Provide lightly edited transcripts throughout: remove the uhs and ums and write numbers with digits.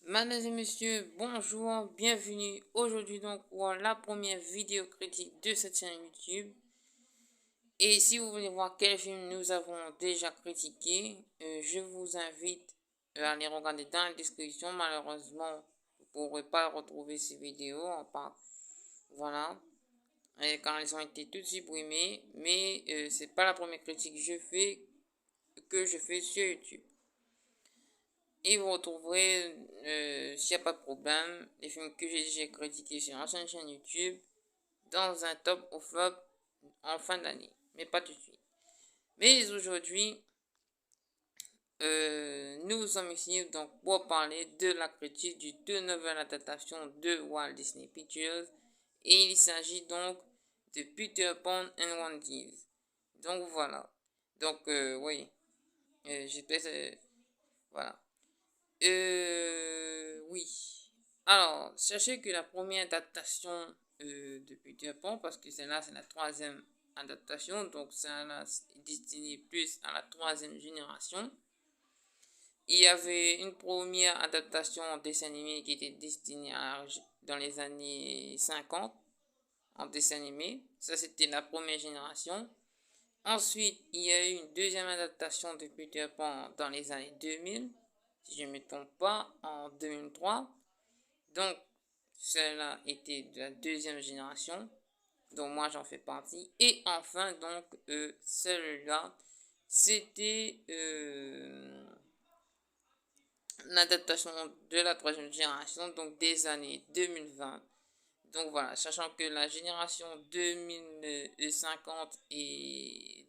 Mesdames et messieurs, bonjour, bienvenue. Aujourd'hui donc pour la première vidéo critique de cette chaîne YouTube. Et si vous voulez voir quel film nous avons déjà critiqué, je vous invite à les regarder dans la description. Malheureusement, vous ne pourrez pas retrouver ces vidéos. Voilà, car elles ont été toutes supprimées. Mais c'est pas la première critique que je fais sur YouTube. Et vous retrouverez, s'il n'y a pas de problème, les films que j'ai déjà critiqués sur l'ancienne chaîne YouTube dans un top ou flop en fin d'année. Mais pas tout de suite. Mais aujourd'hui, nous sommes ici donc pour parler de la critique du deux nouvelles adaptations de Walt Disney Pictures. Et il s'agit donc de Peter Pan and Wendy's. Donc voilà. Donc oui, j'espère voilà. Oui. Alors, sachez que la première adaptation de Peter Pan, parce que celle-là, c'est la troisième adaptation, donc celle-là est destinée plus à la troisième génération. Il y avait une première adaptation en dessin animé qui était destinée dans les années 50 en dessin animé. Ça, c'était la première génération. Ensuite, il y a eu une deuxième adaptation de Peter Pan dans les années 2000, si je ne me trompe pas, en 2003. Donc, celle-là était de la deuxième génération, dont moi j'en fais partie. Et enfin, donc, celle-là, c'était l'adaptation de la troisième génération, donc des années 2020. Donc voilà, sachant que la génération 2050 et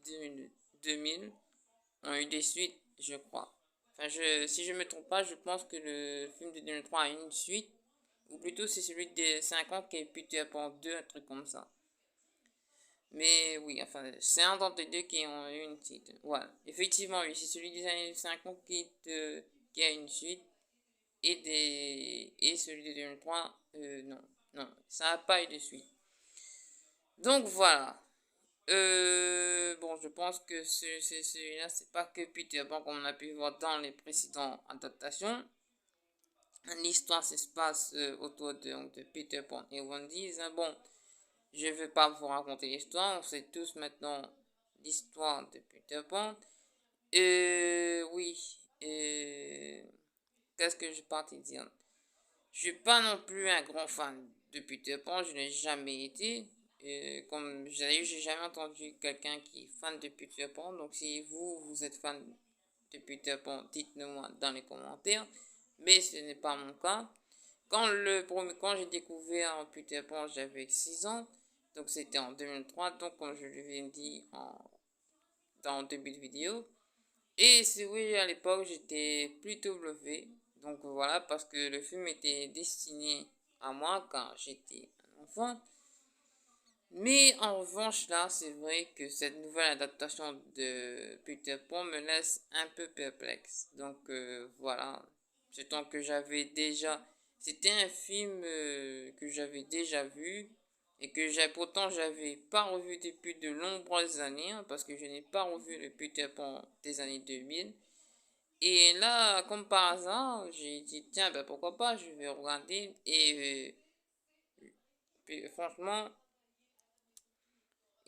2000 ont eu des suites, je crois. Enfin, si je ne me trompe pas, je pense que le film de 2003 a une suite. Ou plutôt, c'est celui de 50 qui est Peter Pan 2, un truc comme ça. Mais oui, enfin, c'est un d'entre les deux qui ont eu une suite. Voilà. Effectivement, oui, c'est celui des années 50 qui a une suite. Et celui de 2003, non. Non, ça n'a pas eu de suite. Donc voilà. Bon, je pense que celui-là, c'est pas que Peter Pan comme on a pu voir dans les précédentes adaptations. L'histoire se passe autour de Peter Pan et Wendy's. Bon, je ne vais pas vous raconter l'histoire. On sait tous maintenant l'histoire de Peter Pan. Oui. Qu'est-ce que je partais dire? Je suis pas non plus un grand fan de Peter Pan. Je n'ai jamais été. Comme j'ai jamais entendu quelqu'un qui est fan de Peter Pan. Donc si vous êtes fan de Peter Pan, dites-le moi dans les commentaires. Mais ce n'est pas mon cas. Quand j'ai découvert Peter Pan, j'avais 6 ans. Donc c'était en 2003. Donc comme je l'ai dit dans le début de vidéo. Et c'est oui, à l'époque, j'étais plutôt bluffé. Donc voilà, parce que le film était destiné à moi quand j'étais un enfant. Mais en revanche, là, c'est vrai que cette nouvelle adaptation de Peter Pan me laisse un peu perplexe. Donc voilà, c'est tant que j'avais déjà... C'était un film que j'avais déjà vu et que pourtant j'avais pas revu depuis de nombreuses années, hein, parce que je n'ai pas revu le Peter Pan des années 2000. Et là, comme par hasard, j'ai dit tiens, ben pourquoi pas, je vais regarder. Et franchement,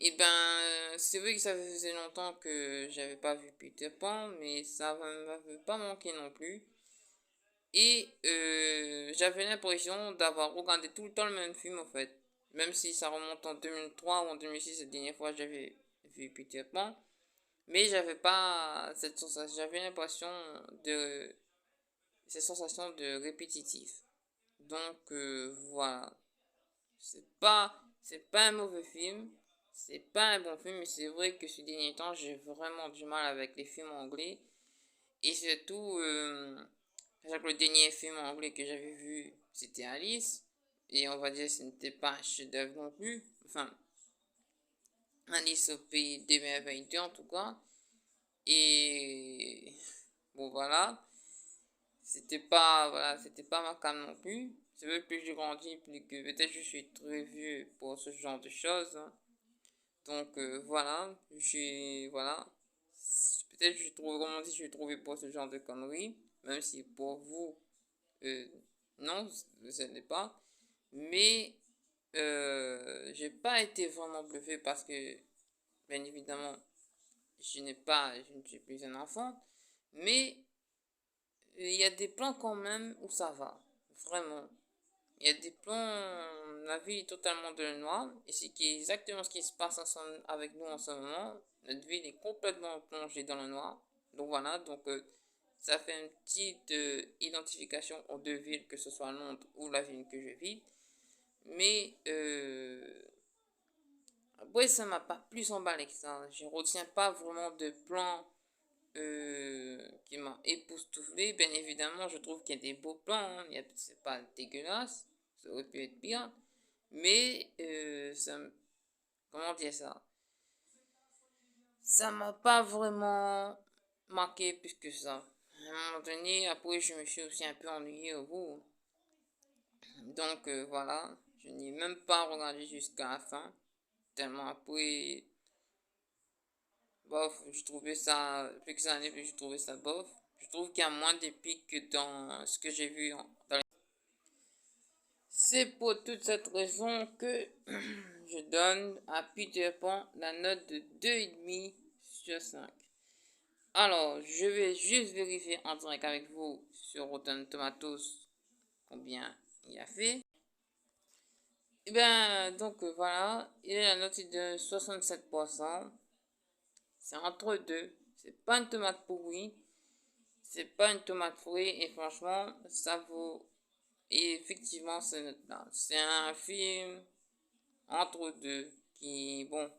et ben, c'est vrai que ça faisait longtemps que j'avais pas vu Peter Pan, mais ça ne m'avait pas manqué non plus. Et j'avais l'impression d'avoir regardé tout le temps le même film en fait. Même si ça remonte en 2003 ou en 2006, la dernière fois j'avais vu Peter Pan. Mais j'avais pas cette sensation, j'avais l'impression de cette sensation de répétitif. Donc voilà, c'est pas un mauvais film, c'est pas un bon film, mais c'est vrai que ces derniers temps j'ai vraiment du mal avec les films anglais et surtout le dernier film anglais que j'avais vu c'était Alice et on va dire que ce n'était pas un chef-d'œuvre non plus, enfin Alice au pays des merveilles 2 en tout cas et bon voilà. C'était pas ma cam non plus. C'est vrai que plus je grandis, plus que peut-être je suis très vieux pour ce genre de choses, hein. Donc voilà, voilà. Peut-être je trouve, comment dire, je suis trouvé pour ce genre de conneries, même si pour vous, Non, ce n'est pas. Mais j'ai pas été vraiment bluffé parce que, bien évidemment, je ne suis plus un enfant. Mais il y a des plans quand même où ça va. Vraiment. Il y a des plans, la ville est totalement dans le noir. Et c'est exactement ce qui se passe avec nous en ce moment. Notre ville est complètement plongée dans le noir. Donc voilà, donc ça fait une petite identification aux deux villes, que ce soit Londres ou la ville que je vis. Mais après, ça m'a pas plus emballé que ça. Je retiens pas vraiment de plan qui m'a époustouflé. Bien évidemment, je trouve qu'il y a des beaux plans. Hein. C'est pas dégueulasse. Ça aurait pu être pire. Mais comment dire ça? Ça m'a pas vraiment marqué plus que ça. À un moment donné, après, je me suis aussi un peu ennuyé au bout. Donc voilà, je n'ai même pas regardé jusqu'à la fin. Tellement après, bof, je trouvais ça, plus que ça allait, plus je trouvais ça bof. Je trouve qu'il y a moins d'épique que dans ce que j'ai vu C'est pour toute cette raison que je donne à Peter Pan la note de 2,5 sur 5. Alors, je vais juste vérifier en direct avec vous sur Rotten Tomatoes combien il a fait. Et bien, donc voilà, il a la note de 67%. C'est entre deux. C'est pas une tomate pourrie, c'est pas une tomate fruit, et franchement, ça vaut. Et effectivement, c'est un film entre deux qui, bon,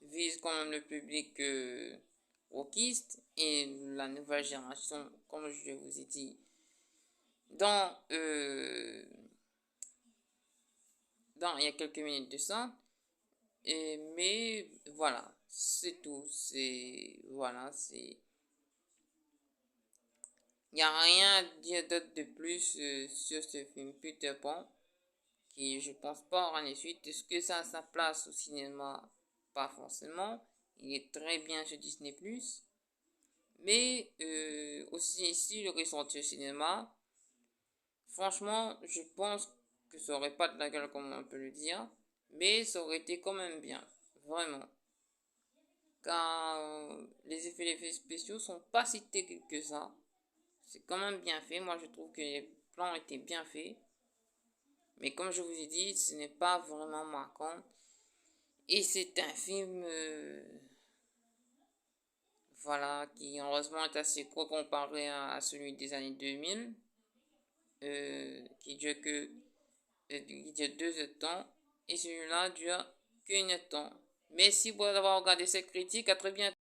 vise quand même le public wokiste et la nouvelle génération, comme je vous ai dit, dans, il y a quelques minutes de ça. Mais voilà, c'est tout. Voilà, il n'y a rien à dire d'autre de plus sur ce film Peter Pan, qui je pense pas aura une suite. Est-ce que ça a sa place au cinéma? Pas forcément. Il est très bien sur Disney+. Mais aussi ici, le ressenti au cinéma, franchement, je pense que ça aurait pas de la gueule comme on peut le dire, mais ça aurait été quand même bien, vraiment. Car les effets spéciaux sont pas si terribles que ça. C'est quand même bien fait. Moi, je trouve que les plans étaient bien faits. Mais comme je vous ai dit, ce n'est pas vraiment marquant. Et c'est un film, voilà, qui heureusement est assez court comparé à celui des années 2000, qui dure que qui dure 2 temps. Et celui-là dure qu'une temps. Merci pour avoir regardé cette critique. À très bientôt.